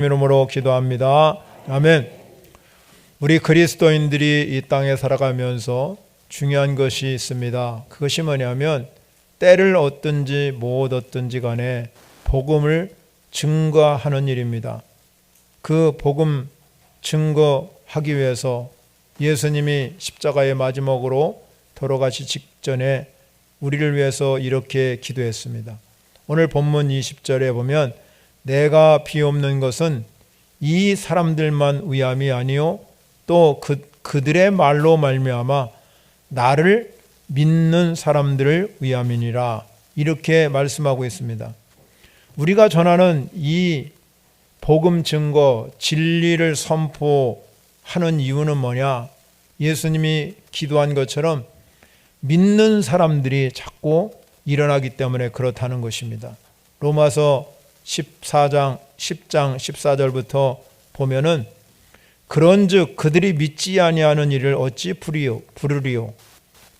이름으로 기도합니다. 아멘. 우리 그리스도인들이 이 땅에 살아가면서 중요한 것이 있습니다. 그것이 뭐냐면 때를 얻든지 못 얻든지 간에 복음을 증거하는 일입니다. 그 복음 증거하기 위해서 예수님이 십자가의 마지막으로 돌아가시 직전에 우리를 위해서 이렇게 기도했습니다. 오늘 본문 20절에 보면 내가 비옵는 것은 이 사람들만 위함이 아니요 또 그들의 말로 말미암아 나를 믿는 사람들을 위함이니라, 이렇게 말씀하고 있습니다. 우리가 전하는 이 복음 증거, 진리를 선포하는 이유는 뭐냐? 예수님이 기도한 것처럼 믿는 사람들이 자꾸 일어나기 때문에 그렇다는 것입니다. 로마서 10장 14절부터 보면은 그런즉 그들이 믿지 아니하는 일을 어찌 부르리요?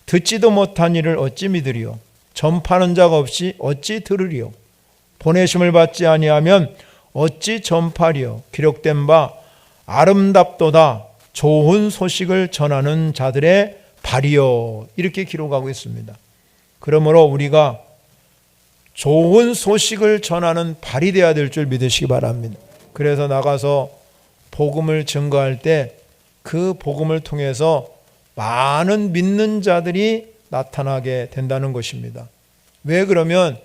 듣지도 못한 일을 어찌 믿으리요? 전파하는 자가 없이 어찌 들으리요? 보내심을 받지 아니하면 어찌 전파리요? 기록된 바 아름답도다 좋은 소식을 전하는 자들의 발이요, 이렇게 기록하고 있습니다. 그러므로 우리가 좋은 소식을 전하는 발이 되어야 될 줄 믿으시기 바랍니다. 그래서 나가서 복음을 증거할 때 그 복음을 통해서 많은 믿는 자들이 나타나게 된다는 것입니다. 왜 그러면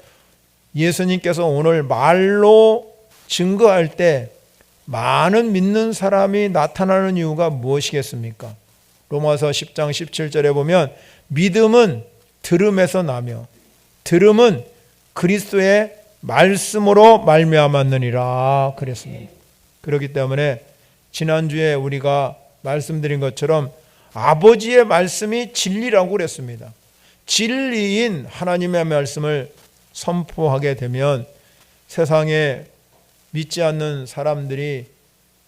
예수님께서 오늘 말로 증거할 때 많은 믿는 사람이 나타나는 이유가 무엇이겠습니까? 로마서 10장 17절에 보면 믿음은 들음에서 나며 들음은 그리스도의 말씀으로 말미암았느니라 그랬습니다. 그렇기 때문에 지난주에 우리가 말씀드린 것처럼 아버지의 말씀이 진리라고 그랬습니다. 진리인 하나님의 말씀을 선포하게 되면 세상에 믿지 않는 사람들이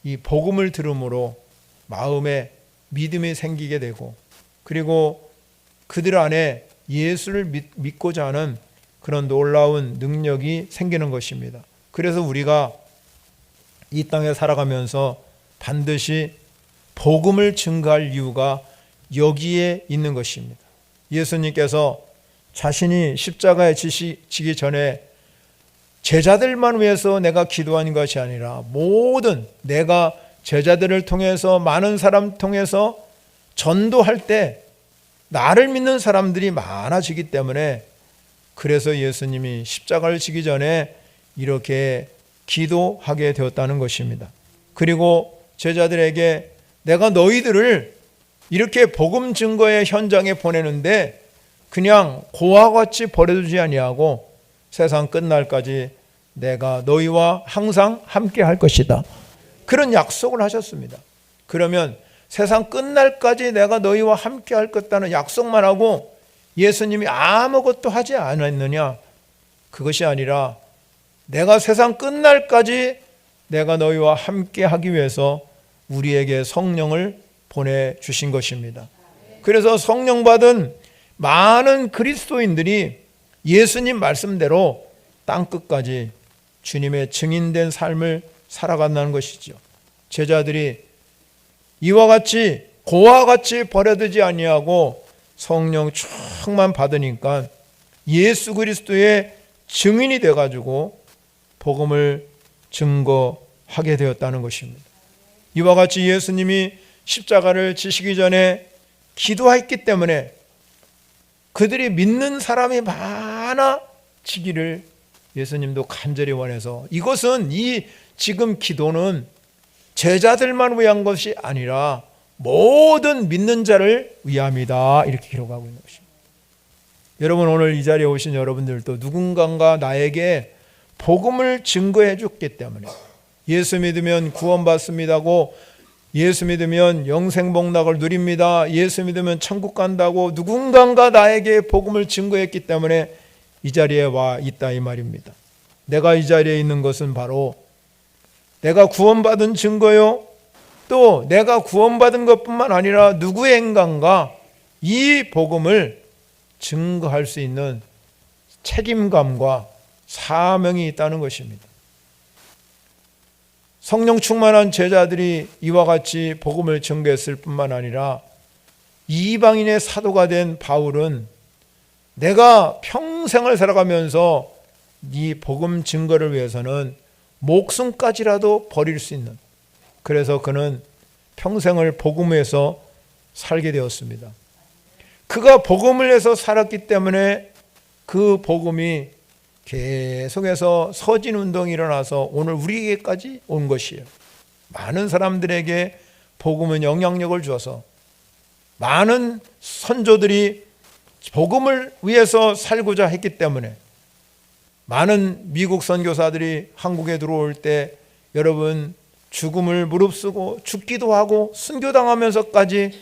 이 복음을 들음으로 마음에 믿음이 생기게 되고, 그리고 그들 안에 예수를 믿고자 하는 그런 놀라운 능력이 생기는 것입니다. 그래서 우리가 이 땅에 살아가면서 반드시 복음을 증거할 이유가 여기에 있는 것입니다. 예수님께서 자신이 십자가에 지기 전에 제자들만 위해서 내가 기도한 것이 아니라 모든 내가 제자들을 통해서 많은 사람 통해서 전도할 때 나를 믿는 사람들이 많아지기 때문에, 그래서 예수님이 십자가를 지기 전에 이렇게 기도하게 되었다는 것입니다. 그리고 제자들에게 내가 너희들을 이렇게 복음 증거의 현장에 보내는데 그냥 고와 같이 버려두지 아니하고 세상 끝날까지 내가 너희와 항상 함께 할 것이다, 그런 약속을 하셨습니다. 그러면 세상 끝날까지 내가 너희와 함께 할 것다는 약속만 하고 예수님이 아무것도 하지 않았느냐? 그것이 아니라 내가 세상 끝날까지 내가 너희와 함께 하기 위해서 우리에게 성령을 보내주신 것입니다. 그래서 성령 받은 많은 그리스도인들이 예수님 말씀대로 땅끝까지 주님의 증인된 삶을 살아간다는 것이죠. 제자들이 이와 같이 고와 같이 버려두지 아니하고 성령 충만 받으니까 예수 그리스도의 증인이 돼가지고 복음을 증거하게 되었다는 것입니다. 이와 같이 예수님이 십자가를 지시기 전에 기도했기 때문에 그들이 믿는 사람이 많아지기를 예수님도 간절히 원해서, 이것은 이 지금 기도는 제자들만 위한 것이 아니라 모든 믿는 자를 위함이다, 이렇게 기록하고 있는 것입니다. 여러분, 오늘 이 자리에 오신 여러분들도 누군가가 나에게 복음을 증거해 줬기 때문에 예수 믿으면 구원받습니다고, 예수 믿으면 영생복락을 누립니다, 예수 믿으면 천국 간다고 누군가가 나에게 복음을 증거했기 때문에 이 자리에 와 있다, 이 말입니다. 내가 이 자리에 있는 것은 바로 내가 구원받은 증거요, 또 내가 구원받은 것뿐만 아니라 누구인가가 이 복음을 증거할 수 있는 책임감과 사명이 있다는 것입니다. 성령 충만한 제자들이 이와 같이 복음을 증거했을 뿐만 아니라 이방인의 사도가 된 바울은 내가 평생을 살아가면서 이 복음 증거를 위해서는 목숨까지라도 버릴 수 있는, 그래서 그는 평생을 복음에서 살게 되었습니다. 그가 복음을 해서 살았기 때문에 그 복음이 계속해서 서진운동이 일어나서 오늘 우리에게까지 온 것이에요. 많은 사람들에게 복음은 영향력을 주어서 많은 선조들이 복음을 위해서 살고자 했기 때문에 많은 미국 선교사들이 한국에 들어올 때 여러분 죽음을 무릅쓰고 죽기도 하고 순교당하면서까지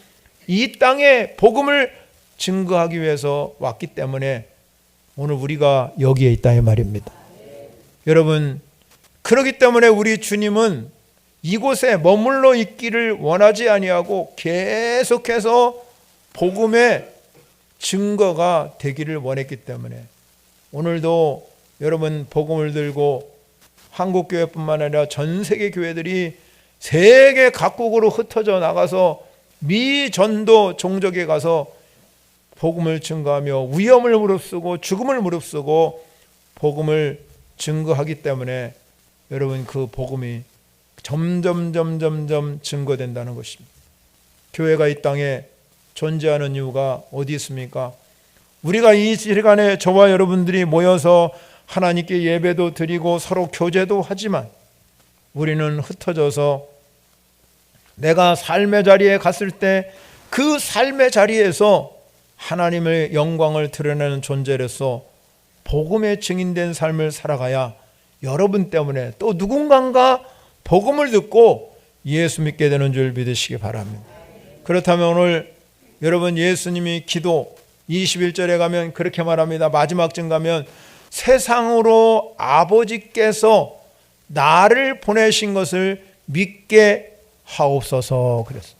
이 땅에 복음을 증거하기 위해서 왔기 때문에 오늘 우리가 여기에 있다 이 말입니다. 여러분, 그렇기 때문에 우리 주님은 이곳에 머물러 있기를 원하지 아니하고 계속해서 복음의 증거가 되기를 원했기 때문에 오늘도 여러분 복음을 들고 한국교회뿐만 아니라 전 세계 교회들이 세계 각국으로 흩어져 나가서 미전도 종족에 가서 복음을 증거하며 위험을 무릅쓰고 죽음을 무릅쓰고 복음을 증거하기 때문에 여러분 그 복음이 점점 증거된다는 것입니다. 교회가 이 땅에 존재하는 이유가 어디 있습니까? 우리가 이 시간에 저와 여러분들이 모여서 하나님께 예배도 드리고 서로 교제도 하지만 우리는 흩어져서 내가 삶의 자리에 갔을 때 그 삶의 자리에서 하나님의 영광을 드러내는 존재로서 복음에 증인된 삶을 살아가야 여러분 때문에 또 누군가가 복음을 듣고 예수 믿게 되는 줄 믿으시기 바랍니다. 그렇다면 오늘 여러분 예수님이 기도 21절에 가면 그렇게 말합니다. 마지막 쯤 가면 세상으로 아버지께서 나를 보내신 것을 믿게 하옵소서 그랬습니다.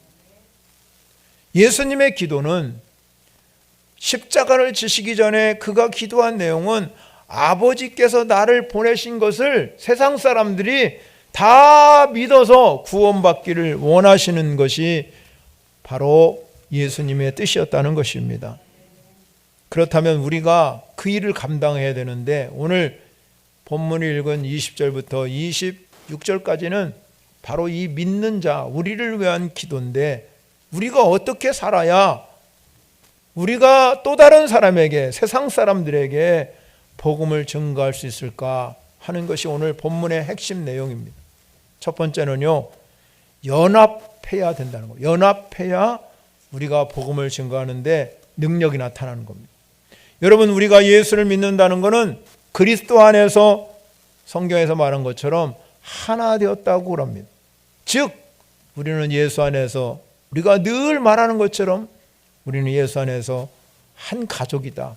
예수님의 기도는 십자가를 지시기 전에 그가 기도한 내용은 아버지께서 나를 보내신 것을 세상 사람들이 다 믿어서 구원받기를 원하시는 것이 바로 예수님의 뜻이었다는 것입니다. 그렇다면 우리가 그 일을 감당해야 되는데 오늘 본문을 읽은 20절부터 26절까지는 바로 이 믿는 자, 우리를 위한 기도인데 우리가 어떻게 살아야 우리가 또 다른 사람에게, 세상 사람들에게 복음을 증거할 수 있을까 하는 것이 오늘 본문의 핵심 내용입니다. 첫 번째는요, 연합해야 된다는 거예요. 연합해야 우리가 복음을 증거하는데 능력이 나타나는 겁니다. 여러분, 우리가 예수를 믿는다는 것은 그리스도 안에서 성경에서 말한 것처럼 하나 되었다고 그럽니다. 즉 우리는 예수 안에서, 우리가 늘 말하는 것처럼 우리는 예수 안에서 한 가족이다,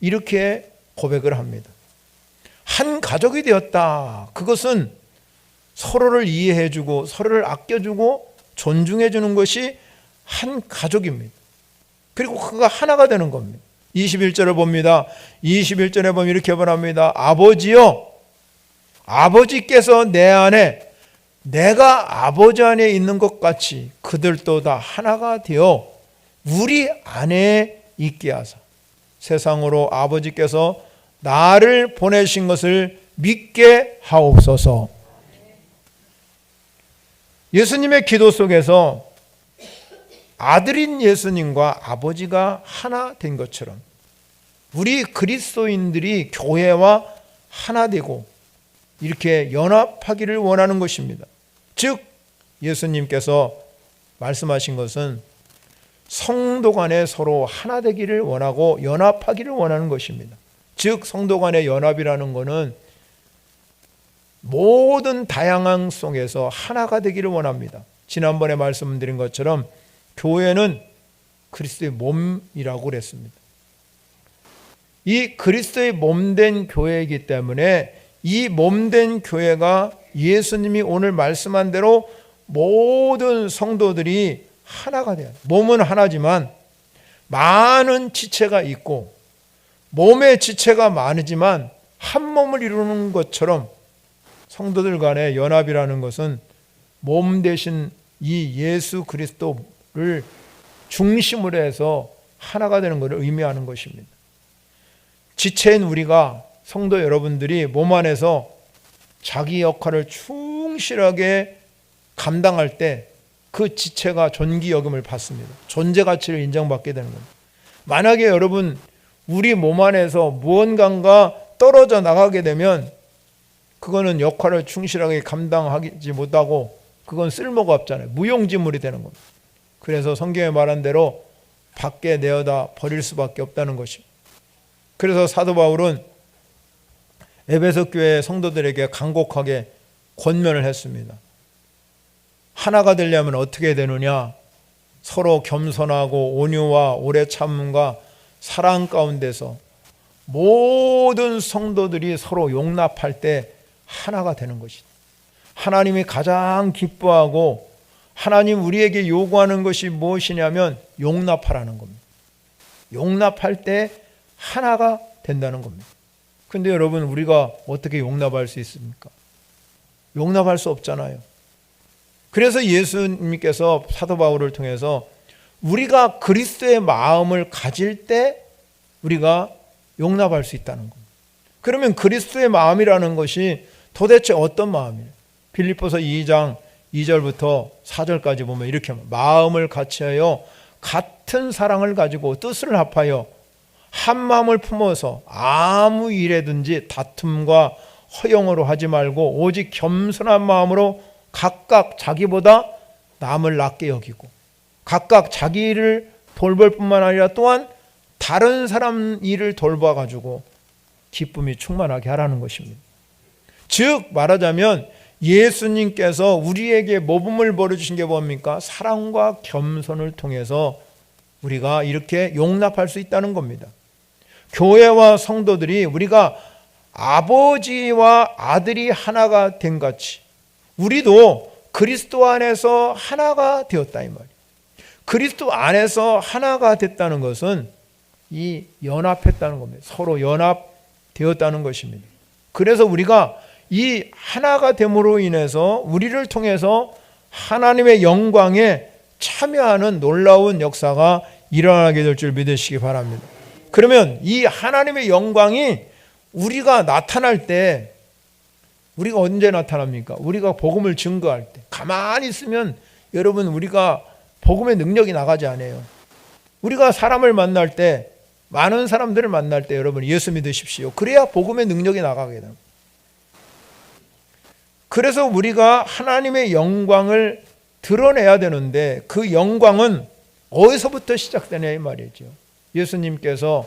이렇게 고백을 합니다. 한 가족이 되었다. 그것은 서로를 이해해주고 서로를 아껴주고 존중해주는 것이 한 가족입니다. 그리고 그가 하나가 되는 겁니다. 21절을 봅니다. 21절에 보면 이렇게 말합니다. 아버지여, 아버지께서 내 안에, 내가 아버지 안에 있는 것 같이 그들도 다 하나가 되어 우리 안에 있게 하사 세상으로 아버지께서 나를 보내신 것을 믿게 하옵소서. 예수님의 기도 속에서 아들인 예수님과 아버지가 하나 된 것처럼 우리 그리스도인들이 교회와 하나 되고 이렇게 연합하기를 원하는 것입니다. 즉 예수님께서 말씀하신 것은 성도 간에 서로 하나 되기를 원하고 연합하기를 원하는 것입니다. 즉 성도 간의 연합이라는 것은 모든 다양함 속에서 하나가 되기를 원합니다. 지난번에 말씀드린 것처럼 교회는 그리스도의 몸이라고 그랬습니다. 이 그리스도의 몸된 교회이기 때문에 이 몸된 교회가 예수님이 오늘 말씀한 대로 모든 성도들이 하나가 돼요. 몸은 하나지만 많은 지체가 있고 몸의 지체가 많으지만 한 몸을 이루는 것처럼 성도들 간의 연합이라는 것은 몸 대신 이 예수 그리스도를 중심으로 해서 하나가 되는 것을 의미하는 것입니다. 지체인 우리가, 성도 여러분들이 몸 안에서 자기 역할을 충실하게 감당할 때 그 지체가 존귀 여김을 받습니다. 존재 가치를 인정받게 되는 겁니다. 만약에 여러분 우리 몸 안에서 무언가가 떨어져 나가게 되면 그거는 역할을 충실하게 감당하지 못하고 그건 쓸모가 없잖아요. 무용지물이 되는 겁니다. 그래서 성경에 말한 대로 밖에 내어다 버릴 수밖에 없다는 것입니다. 그래서 사도 바울은 에베소 교회 성도들에게 간곡하게 권면을 했습니다. 하나가 되려면 어떻게 되느냐? 서로 겸손하고 온유와 오래 참음과 사랑 가운데서 모든 성도들이 서로 용납할 때 하나가 되는 것이다. 하나님이 가장 기뻐하고 하나님 우리에게 요구하는 것이 무엇이냐면 용납하라는 겁니다. 용납할 때 하나가 된다는 겁니다. 근데 여러분, 우리가 어떻게 용납할 수 있습니까? 용납할 수 없잖아요. 그래서 예수님께서 사도 바울을 통해서 우리가 그리스도의 마음을 가질 때 우리가 용납할 수 있다는 겁니다. 그러면 그리스도의 마음이라는 것이 도대체 어떤 마음이에요? 빌립보서 2장 2절부터 4절까지 보면 이렇게 마음을 같이하여 같은 사랑을 가지고 뜻을 합하여 한 마음을 품어서 아무 일에든지 다툼과 허용으로 하지 말고 오직 겸손한 마음으로 각각 자기보다 남을 낮게 여기고 각각 자기 일을 돌볼 뿐만 아니라 또한 다른 사람 일을 돌봐가지고 기쁨이 충만하게 하라는 것입니다. 즉 말하자면 예수님께서 우리에게 모범을 보여주신 게 뭡니까? 사랑과 겸손을 통해서 우리가 이렇게 용납할 수 있다는 겁니다. 교회와 성도들이 우리가 아버지와 아들이 하나가 된 같이 우리도 그리스도 안에서 하나가 되었다 이 말이에요. 그리스도 안에서 하나가 됐다는 것은 이 연합했다는 겁니다. 서로 연합되었다는 것입니다. 그래서 우리가 이 하나가 됨으로 인해서 우리를 통해서 하나님의 영광에 참여하는 놀라운 역사가 일어나게 될 줄 믿으시기 바랍니다. 그러면 이 하나님의 영광이 우리가 나타날 때 우리가 언제 나타납니까? 우리가 복음을 증거할 때. 가만히 있으면 여러분 우리가 복음의 능력이 나가지 않아요. 우리가 사람을 만날 때 많은 사람들을 만날 때 여러분 예수 믿으십시오. 그래야 복음의 능력이 나가게 됩니다. 그래서 우리가 하나님의 영광을 드러내야 되는데 그 영광은 어디서부터 시작되냐 이 말이죠. 예수님께서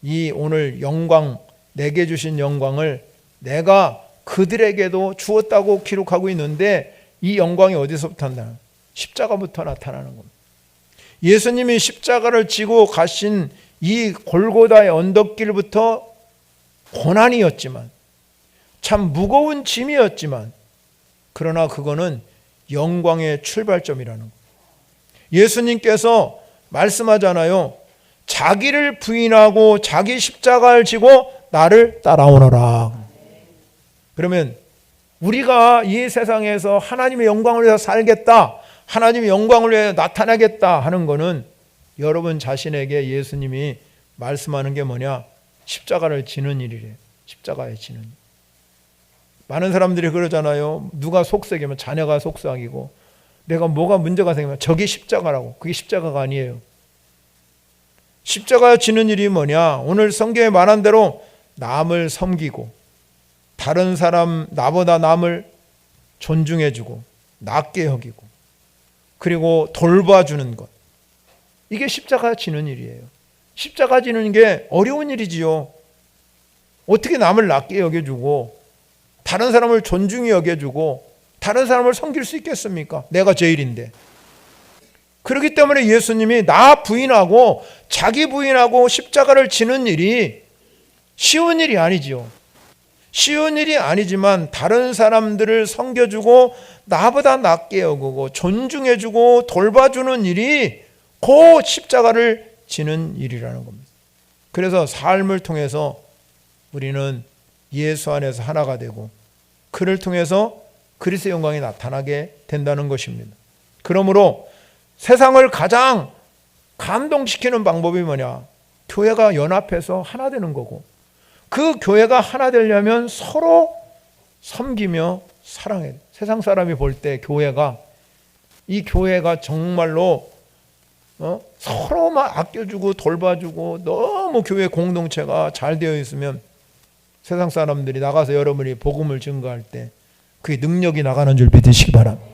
이 오늘 영광 내게 주신 영광을 내가 그들에게도 주었다고 기록하고 있는데 이 영광이 어디서부터 나타나요? 십자가부터 나타나는 겁니다. 예수님이 십자가를 지고 가신 이 골고다의 언덕길부터 고난이었지만 참 무거운 짐이었지만 그러나 그거는 영광의 출발점이라는 거예요. 예수님께서 말씀하잖아요. 자기를 부인하고 자기 십자가를 지고 나를 따라오너라. 그러면 우리가 이 세상에서 하나님의 영광을 위해서 살겠다, 하나님의 영광을 위해 나타나겠다 하는 것은 여러분 자신에게 예수님이 말씀하는 게 뭐냐? 십자가를 지는 일이래요. 십자가에 지는 일. 많은 사람들이 그러잖아요. 누가 속썩이면 자녀가 속삭이고 내가 뭐가 문제가 생기면 저게 십자가라고. 그게 십자가가 아니에요. 십자가 지는 일이 뭐냐? 오늘 성경에 말한 대로 남을 섬기고 다른 사람 나보다 남을 존중해주고 낮게 여기고 그리고 돌봐주는 것. 이게 십자가 지는 일이에요. 십자가 지는 게 어려운 일이지요. 어떻게 남을 낮게 여겨주고 다른 사람을 존중히 여겨주고 다른 사람을 섬길 수 있겠습니까? 내가 제일인데. 그렇기 때문에 예수님이 나 부인하고 자기 부인하고 십자가를 지는 일이 쉬운 일이 아니지요. 쉬운 일이 아니지만 다른 사람들을 섬겨주고 나보다 낮게 여기고 존중해주고 돌봐주는 일이 그 십자가를 지는 일이라는 겁니다. 그래서 삶을 통해서 우리는 예수 안에서 하나가 되고 그를 통해서 그리스도의 영광이 나타나게 된다는 것입니다. 그러므로 세상을 가장 감동시키는 방법이 뭐냐? 교회가 연합해서 하나 되는 거고, 그 교회가 하나 되려면 서로 섬기며 사랑해야 돼. 세상 사람이 볼 때 교회가, 이 교회가 정말로 서로만 아껴주고 돌봐주고 너무 교회 공동체가 잘 되어 있으면 세상 사람들이 나가서 여러분이 복음을 증거할 때 그게 능력이 나가는 줄 믿으시기 바랍니다.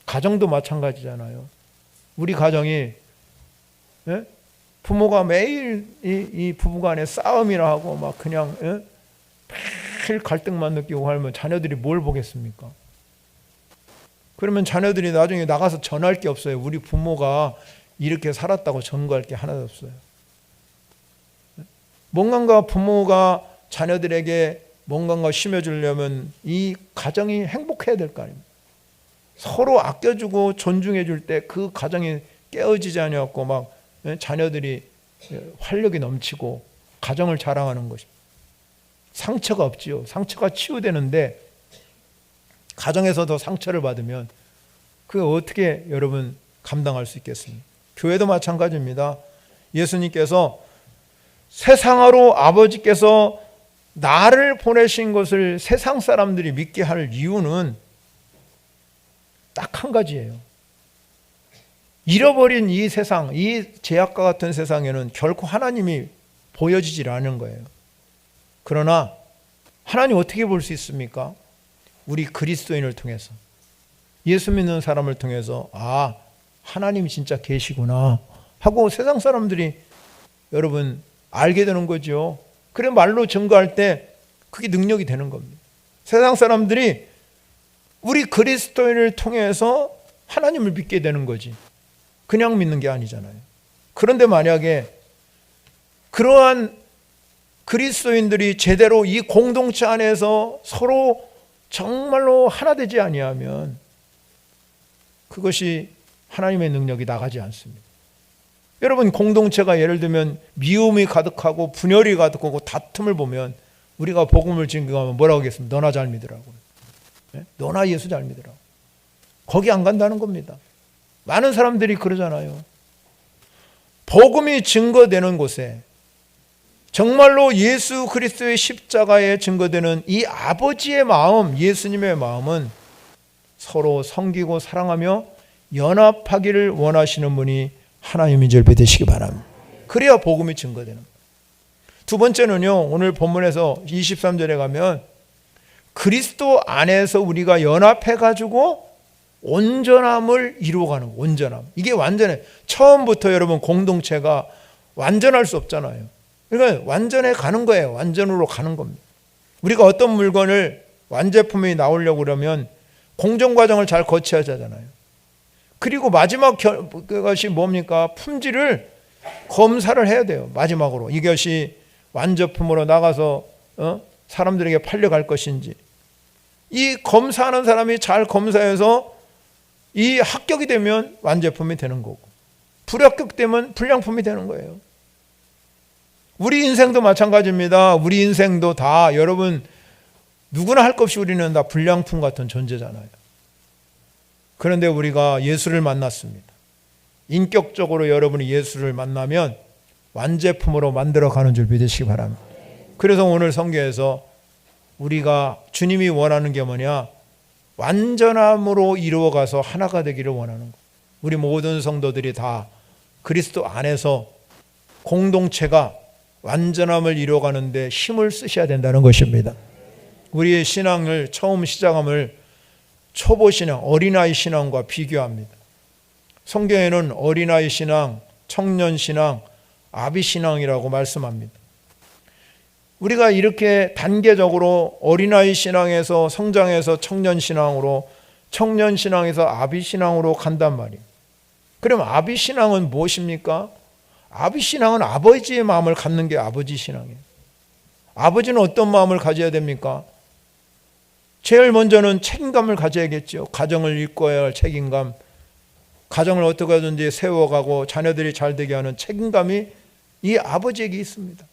가정도 마찬가지잖아요. 우리 가정이 부모가 매일 이 부부간에 싸움이나 하고 막 그냥 매일 갈등만 느끼고 하면 자녀들이 뭘 보겠습니까? 그러면 자녀들이 나중에 나가서 전할 게 없어요. 우리 부모가 이렇게 살았다고 전거할 게 하나도 없어요. 뭔가 부모가 자녀들에게 뭔가 심어주려면 이 가정이 행복해야 될 거 아닙니까? 서로 아껴주고 존중해 줄 때 그 가정이 깨어지지 않았고 막 자녀들이 활력이 넘치고 가정을 자랑하는 것입니다. 상처가 없지요. 상처가 치유되는데 가정에서도 상처를 받으면 그게 어떻게 여러분 감당할 수 있겠습니까? 교회도 마찬가지입니다. 예수님께서 세상으로 아버지께서 나를 보내신 것을 세상 사람들이 믿게 할 이유는 딱 한 가지예요. 잃어버린 이 세상, 이 죄악과 같은 세상에는 결코 하나님이 보여지질 않은 거예요. 그러나 하나님 어떻게 볼 수 있습니까? 우리 그리스도인을 통해서, 예수 믿는 사람을 통해서 아, 하나님이 진짜 계시구나 하고 세상 사람들이 여러분 알게 되는 거죠. 그래 말로 증거할 때 그게 능력이 되는 겁니다. 세상 사람들이 우리 그리스도인을 통해서 하나님을 믿게 되는 거지 그냥 믿는 게 아니잖아요. 그런데 만약에 그러한 그리스도인들이 제대로 이 공동체 안에서 서로 정말로 하나 되지 아니하면 그것이 하나님의 능력이 나가지 않습니다. 여러분 공동체가 예를 들면 미움이 가득하고 분열이 가득하고 다툼을 보면 우리가 복음을 증거하면 뭐라고 하겠습니까? 너나 잘 믿으라고. 너나 예수 잘 믿으라고. 거기 안 간다는 겁니다. 많은 사람들이 그러잖아요. 복음이 증거되는 곳에 정말로 예수 그리스도의 십자가에 증거되는 이 아버지의 마음, 예수님의 마음은 서로 섬기고 사랑하며 연합하기를 원하시는 분이 하나님인 줄 믿으시기 바랍니다. 그래야 복음이 증거되는 거예요. 두 번째는요, 오늘 본문에서 23절에 가면 그리스도 안에서 우리가 연합해가지고 온전함을 이루어가는 거예요. 온전함. 이게 완전해. 처음부터 여러분 공동체가 완전할 수 없잖아요. 그러니까 완전해 가는 거예요. 완전으로 가는 겁니다. 우리가 어떤 물건을 완제품이 나오려고 그러면 공정 과정을 잘 거쳐야 하잖아요. 그리고 마지막 것이 뭡니까? 품질을 검사를 해야 돼요. 마지막으로 이것이 완제품으로 나가서 사람들에게 팔려갈 것인지, 이 검사하는 사람이 잘 검사해서 이 합격이 되면 완제품이 되는 거고, 불합격되면 불량품이 되는 거예요. 우리 인생도 마찬가지입니다. 우리 인생도 다 여러분 누구나 할 것 없이 우리는 다 불량품 같은 존재잖아요. 그런데 우리가 예수를 만났습니다. 인격적으로 여러분이 예수를 만나면 완제품으로 만들어가는 줄 믿으시기 바랍니다. 그래서 오늘 성경에서 우리가 주님이 원하는 게 뭐냐? 완전함으로 이루어가서 하나가 되기를 원하는 거예요. 우리 모든 성도들이 다 그리스도 안에서 공동체가 완전함을 이루어가는데 힘을 쓰셔야 된다는 것입니다. 우리의 신앙을 처음 시작함을 초보 신앙, 어린아이 신앙과 비교합니다. 성경에는 어린아이 신앙, 청년 신앙, 아비 신앙이라고 말씀합니다. 우리가 이렇게 단계적으로 어린아이 신앙에서 성장해서 청년 신앙으로, 청년 신앙에서 아비 신앙으로 간단 말이에요. 그럼 아비 신앙은 무엇입니까? 아비 신앙은 아버지의 마음을 갖는 게 아버지 신앙이에요. 아버지는 어떤 마음을 가져야 됩니까? 제일 먼저는 책임감을 가져야겠죠. 가정을 이끌어야 할 책임감, 가정을 어떻게 하든지 세워가고 자녀들이 잘 되게 하는 책임감이 이 아버지에게 있습니다.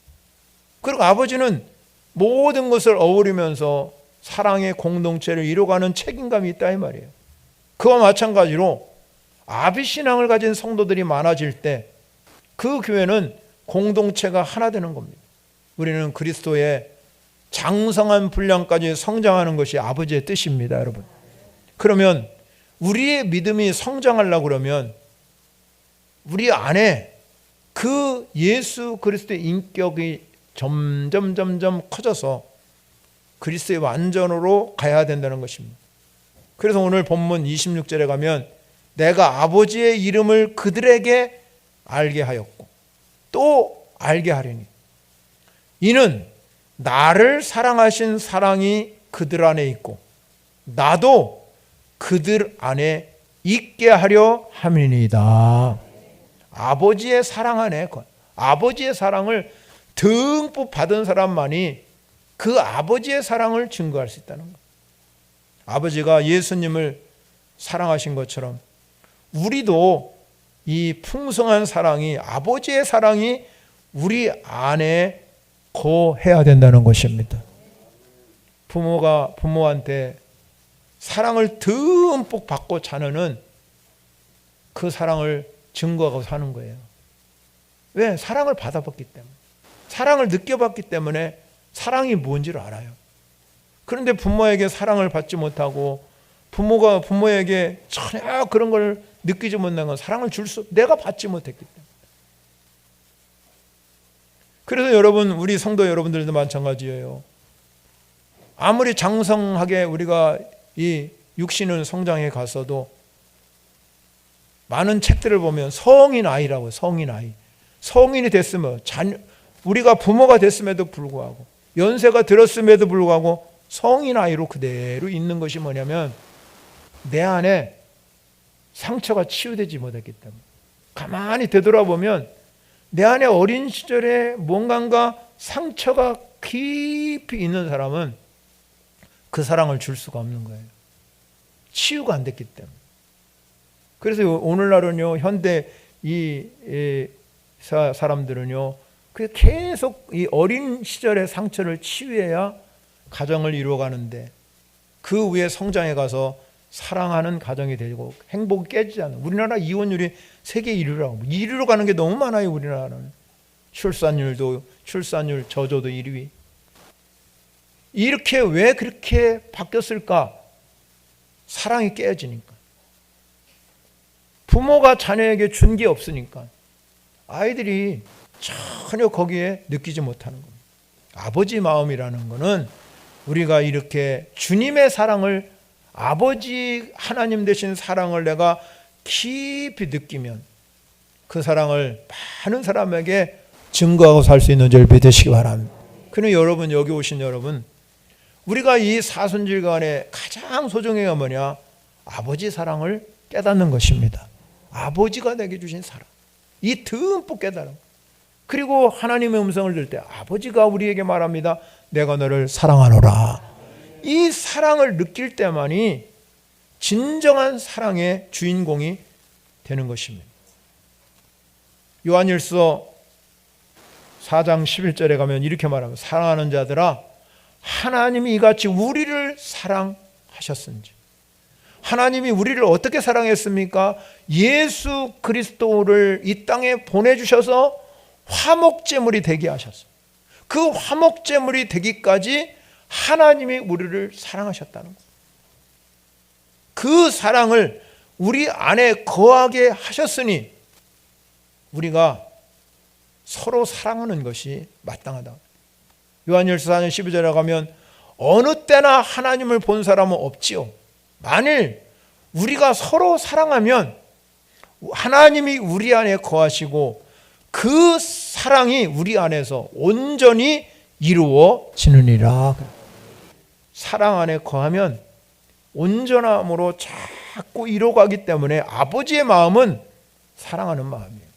그리고 아버지는 모든 것을 어우르면서 사랑의 공동체를 이뤄가는 책임감이 있다 이 말이에요. 그와 마찬가지로 아비신앙을 가진 성도들이 많아질 때 그 교회는 공동체가 하나 되는 겁니다. 우리는 그리스도의 장성한 분량까지 성장하는 것이 아버지의 뜻입니다, 여러분. 그러면 우리의 믿음이 성장하려고 그러면 우리 안에 그 예수 그리스도의 인격이 점점 커져서 그리스도의 완전으로 가야 된다는 것입니다. 그래서 오늘 본문 26절에 가면 내가 아버지의 이름을 그들에게 알게 하였고 또 알게 하리니 이는 나를 사랑하신 사랑이 그들 안에 있고 나도 그들 안에 있게 하려 함이니이다. 아버지의 사랑 안에, 아버지의 사랑을 듬뿍 받은 사람만이 그 아버지의 사랑을 증거할 수 있다는 것. 아버지가 예수님을 사랑하신 것처럼 우리도 이 풍성한 사랑이, 아버지의 사랑이 우리 안에 거해야 된다는 것입니다. 부모가 부모한테 사랑을 듬뿍 받고 자녀는 그 사랑을 증거하고 사는 거예요. 왜? 사랑을 받아봤기 때문에, 사랑을 느껴봤기 때문에 사랑이 뭔지를 알아요. 그런데 부모에게 사랑을 받지 못하고 부모가 부모에게 전혀 그런 걸 느끼지 못한 건 사랑을 내가 받지 못했기 때문에. 그래서 여러분, 우리 성도 여러분들도 마찬가지예요. 아무리 장성하게 우리가 이 육신은 성장해 갔어도 많은 책들을 보면 성인 아이라고, 성인 아이. 성인이 됐으면, 우리가 부모가 됐음에도 불구하고, 연세가 들었음에도 불구하고 성인 아이로 그대로 있는 것이 뭐냐면 내 안에 상처가 치유되지 못했기 때문에. 가만히 되돌아보면 내 안에 어린 시절에 뭔가 상처가 깊이 있는 사람은 그 사랑을 줄 수가 없는 거예요. 치유가 안 됐기 때문에. 그래서 오늘날은요, 현대 이 사람들은요, 계속 이 어린 시절의 상처를 치유해야 가정을 이루어가는데 그 위에 성장해 가서 사랑하는 가정이 되고 행복이 깨지지 않아요. 우리나라 이혼율이 세계 1위라고. 1위로 가는 게 너무 많아요, 우리나라는. 출산율 저조도 1위. 이렇게 왜 그렇게 바뀌었을까? 사랑이 깨어지니까. 부모가 자녀에게 준 게 없으니까 아이들이 전혀 거기에 느끼지 못하는 겁니다. 아버지 마음이라는 것은 우리가 이렇게 주님의 사랑을, 아버지 하나님 되신 사랑을 내가 깊이 느끼면 그 사랑을 많은 사람에게 증거하고 살 수 있는 줄 믿으시기 바랍니다. 그럼 여러분, 여기 오신 여러분, 우리가 이 사순절간에 가장 소중한 게 뭐냐? 아버지 사랑을 깨닫는 것입니다. 아버지가 내게 주신 사랑, 이 듬뿍 깨달음. 그리고 하나님의 음성을 들을 때 아버지가 우리에게 말합니다. 내가 너를 사랑하노라. 이 사랑을 느낄 때만이 진정한 사랑의 주인공이 되는 것입니다. 요한일서 4장 11절에 가면 이렇게 말합니다. 사랑하는 자들아, 하나님이 이같이 우리를 사랑하셨은지. 하나님이 우리를 어떻게 사랑했습니까? 예수 그리스도를 이 땅에 보내주셔서 화목제물이 되게 하셨어요. 그 화목제물이 되기까지 하나님이 우리를 사랑하셨다는 거예요. 그 사랑을 우리 안에 거하게 하셨으니 우리가 서로 사랑하는 것이 마땅하다. 요한일서 4장 12절에 가면 어느 때나 하나님을 본 사람은 없지요. 만일 우리가 서로 사랑하면 하나님이 우리 안에 거하시고 그 사랑이 우리 안에서 온전히 이루어지느니라. 사랑 안에 거하면 온전함으로 자꾸 이루어가기 때문에 아버지의 마음은 사랑하는 마음이에요.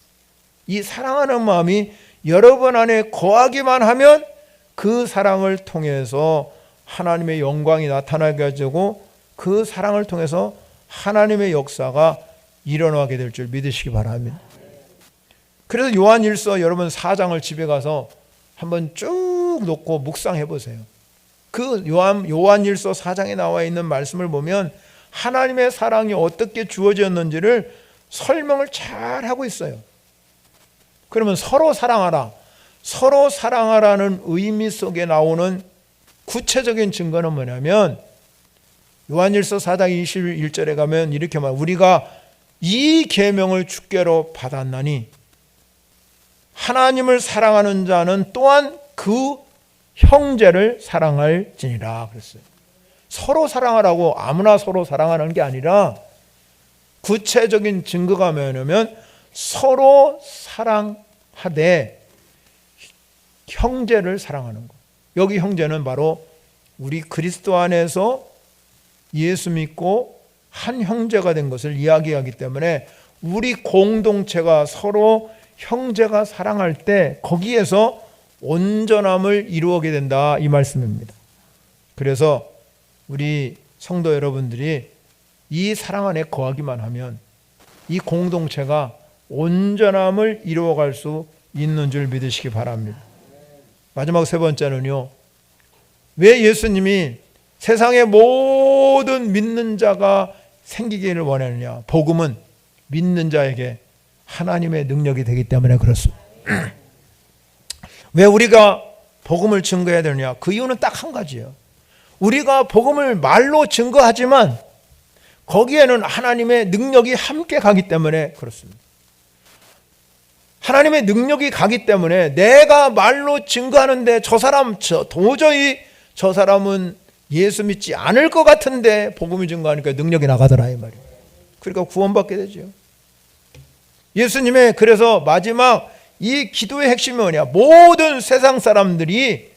이 사랑하는 마음이 여러분 안에 거하기만 하면 그 사랑을 통해서 하나님의 영광이 나타나게 되고 그 사랑을 통해서 하나님의 역사가 일어나게 될 줄 믿으시기 바랍니다. 그래서 요한일서 여러분 4장을 집에 가서 한번 쭉 놓고 묵상해 보세요. 그 요한일서 4장에 나와 있는 말씀을 보면 하나님의 사랑이 어떻게 주어졌는지를 설명을 잘 하고 있어요. 그러면 서로 사랑하라. 서로 사랑하라는 의미 속에 나오는 구체적인 증거는 뭐냐면 요한일서 4장 21절에 가면 이렇게 말합니다. 우리가 이 계명을 주께로 받았나니 하나님을 사랑하는 자는 또한 그 형제를 사랑할지니라 그랬어요. 서로 사랑하라고 아무나 서로 사랑하는 게 아니라 구체적인 증거가 뭐냐면 서로 사랑하되 형제를 사랑하는 것. 여기 형제는 바로 우리 그리스도 안에서 예수 믿고 한 형제가 된 것을 이야기하기 때문에 우리 공동체가 서로 형제가 사랑할 때 거기에서 온전함을 이루게 된다 이 말씀입니다. 그래서 우리 성도 여러분들이 이 사랑 안에 거하기만 하면 이 공동체가 온전함을 이루어갈 수 있는 줄 믿으시기 바랍니다. 마지막 세 번째는요, 왜 예수님이 세상의 모든 믿는 자가 생기기를 원하느냐? 복음은 믿는 자에게 하나님의 능력이 되기 때문에 그렇습니다. 왜 우리가 복음을 증거해야 되느냐? 그 이유는 딱 한 가지예요. 우리가 복음을 말로 증거하지만 거기에는 하나님의 능력이 함께 가기 때문에 그렇습니다. 하나님의 능력이 가기 때문에 내가 말로 증거하는데 도저히 저 사람은 예수 믿지 않을 것 같은데 복음을 증거하니까 능력이 나가더라 이 말이에요. 그러니까 구원받게 되죠. 예수님의 그래서 마지막 이 기도의 핵심이 뭐냐? 모든 세상 사람들이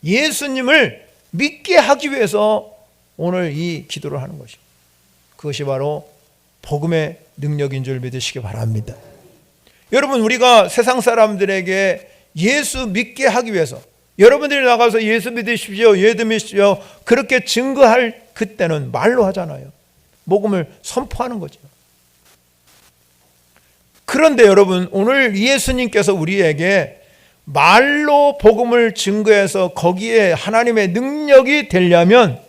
예수님을 믿게 하기 위해서 오늘 이 기도를 하는 것이죠. 그것이 바로 복음의 능력인 줄 믿으시기 바랍니다. 여러분, 우리가 세상 사람들에게 예수 믿게 하기 위해서 여러분들이 나가서 예수 믿으십시오, 예수 믿으십시오 그렇게 증거할 그때는 말로 하잖아요. 복음을 선포하는 거죠. 그런데 여러분, 오늘 예수님께서 우리에게 말로 복음을 증거해서 거기에 하나님의 능력이 되려면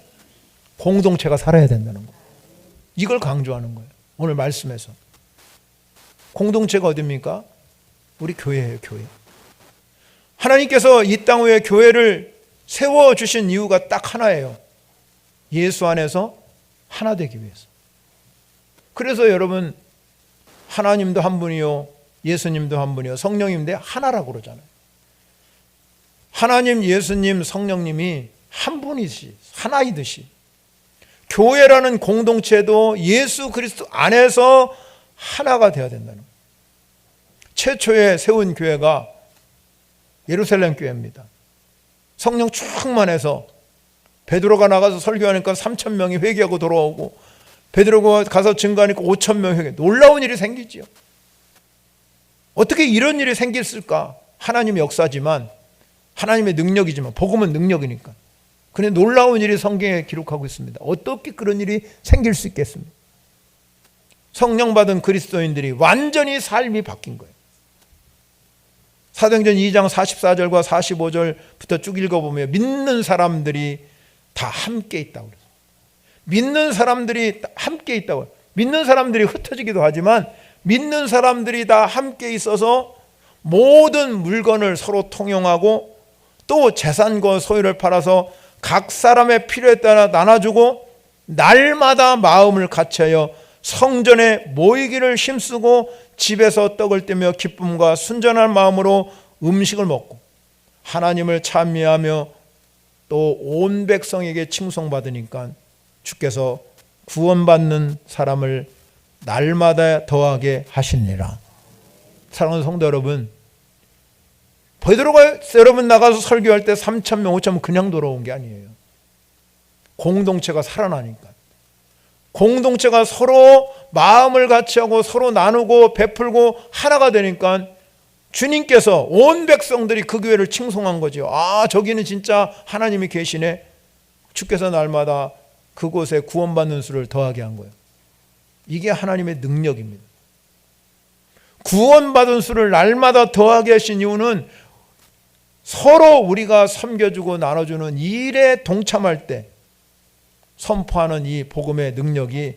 공동체가 살아야 된다는 거예요. 이걸 강조하는 거예요. 오늘 말씀에서. 공동체가 어디입니까? 우리 교회예요, 교회. 하나님께서 이 땅 위에 교회를 세워주신 이유가 딱 하나예요. 예수 안에서 하나 되기 위해서. 그래서 여러분, 하나님도 한 분이요, 예수님도 한 분이요, 성령님인데 하나라고 그러잖아요. 하나님, 예수님, 성령님이 한 분이시, 하나이듯이 교회라는 공동체도 예수 그리스도 안에서 하나가 되어야 된다는 거예요. 최초에 세운 교회가 예루살렘 교회입니다. 성령 충만해서 베드로가 나가서 설교하니까 3,000명이 회개하고 돌아오고 베드로가 가서 증거하니까 5,000명 회개. 놀라운 일이 생기지요. 어떻게 이런 일이 생겼을까? 하나님의 역사지만 하나님의 능력이지만 복음은 능력이니까. 그런데 놀라운 일이 성경에 기록하고 있습니다. 어떻게 그런 일이 생길 수 있겠습니까? 성령 받은 그리스도인들이 완전히 삶이 바뀐 거예요. 사도행전 2장 44절과 45절부터 쭉 읽어보면 믿는 사람들이 다 함께 있다고 그래요. 믿는 사람들이 함께 있다고. 믿는 사람들이 흩어지기도 하지만 믿는 사람들이 다 함께 있어서 모든 물건을 서로 통용하고 또 재산과 소유를 팔아서 각 사람의 필요에 따라 나눠주고 날마다 마음을 같이하여 성전에 모이기를 힘쓰고 집에서 떡을 떼며 기쁨과 순전한 마음으로 음식을 먹고 하나님을 찬미하며 또 온 백성에게 칭송받으니까 주께서 구원받는 사람을 날마다 더하게 하시니라. 사랑하는 성도 여러분, 베드로가 여러분 나가서 설교할 때 3,000명, 5,000명 그냥 돌아온 게 아니에요. 공동체가 살아나니까. 공동체가 서로 마음을 같이하고 서로 나누고 베풀고 하나가 되니까 주님께서 온 백성들이 그 교회를 칭송한 거죠. 아, 저기는 진짜 하나님이 계시네. 주께서 날마다 그곳에 구원받는 수를 더하게 한 거예요. 이게 하나님의 능력입니다. 구원받은 수를 날마다 더하게 하신 이유는 서로 우리가 섬겨주고 나눠주는 일에 동참할 때 선포하는 이 복음의 능력이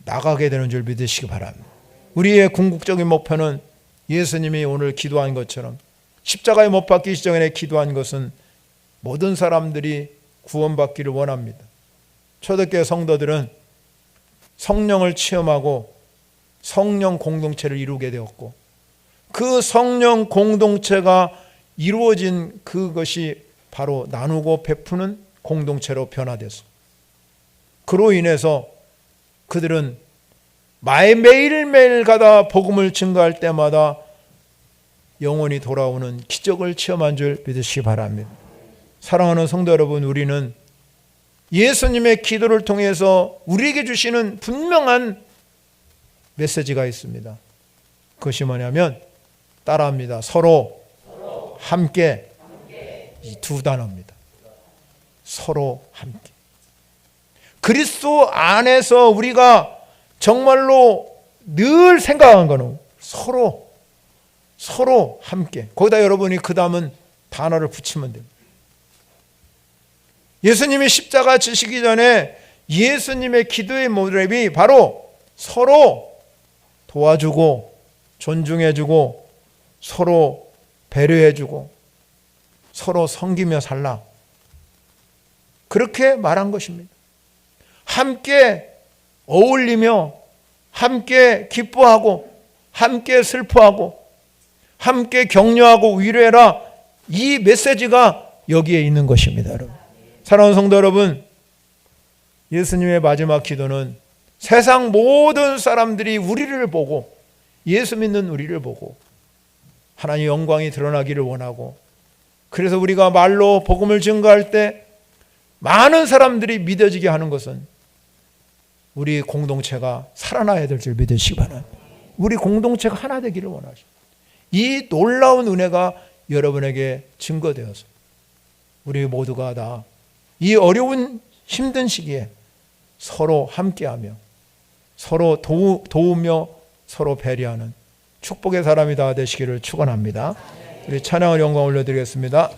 나가게 되는 줄 믿으시기 바랍니다. 우리의 궁극적인 목표는 예수님이 오늘 기도한 것처럼 십자가에 못 박히기 전에 기도한 것은 모든 사람들이 구원받기를 원합니다. 초대교회 성도들은 성령을 체험하고 성령 공동체를 이루게 되었고, 그 성령 공동체가 이루어진 그것이 바로 나누고 베푸는 공동체로 변화됐어. 그로 인해서 그들은 매일매일 가다 복음을 증거할 때마다 영원히 돌아오는 기적을 체험한 줄 믿으시기 바랍니다. 사랑하는 성도 여러분, 우리는 예수님의 기도를 통해서 우리에게 주시는 분명한 메시지가 있습니다. 그것이 뭐냐면 따라합니다. 서로 함께. 이 두 단어입니다. 서로 함께. 그리스도 안에서 우리가 정말로 늘 생각한 거는 서로 함께. 거기다 여러분이 그 다음은 단어를 붙이면 됩니다. 예수님이 십자가 지시기 전에 예수님의 기도의 모델이 바로 서로 도와주고 존중해주고 서로 배려해주고 서로 섬기며 살라, 그렇게 말한 것입니다. 함께 어울리며 함께 기뻐하고 함께 슬퍼하고 함께 격려하고 위로해라, 이 메시지가 여기에 있는 것입니다. 여러분, 사랑하는 성도 여러분, 예수님의 마지막 기도는 세상 모든 사람들이 우리를 보고, 예수 믿는 우리를 보고 하나님의 영광이 드러나기를 원하고, 그래서 우리가 말로 복음을 증거할 때 많은 사람들이 믿어지게 하는 것은 우리 공동체가 살아나야 될 줄 믿으시기 바랍니다. 우리 공동체가 하나 되기를 원하십니다. 이 놀라운 은혜가 여러분에게 증거되어서 우리 모두가 다 이 어려운 힘든 시기에 서로 함께하며 서로 도우며 서로 배려하는 축복의 사람이 다 되시기를 축원합니다. 우리 찬양을 영광 올려드리겠습니다.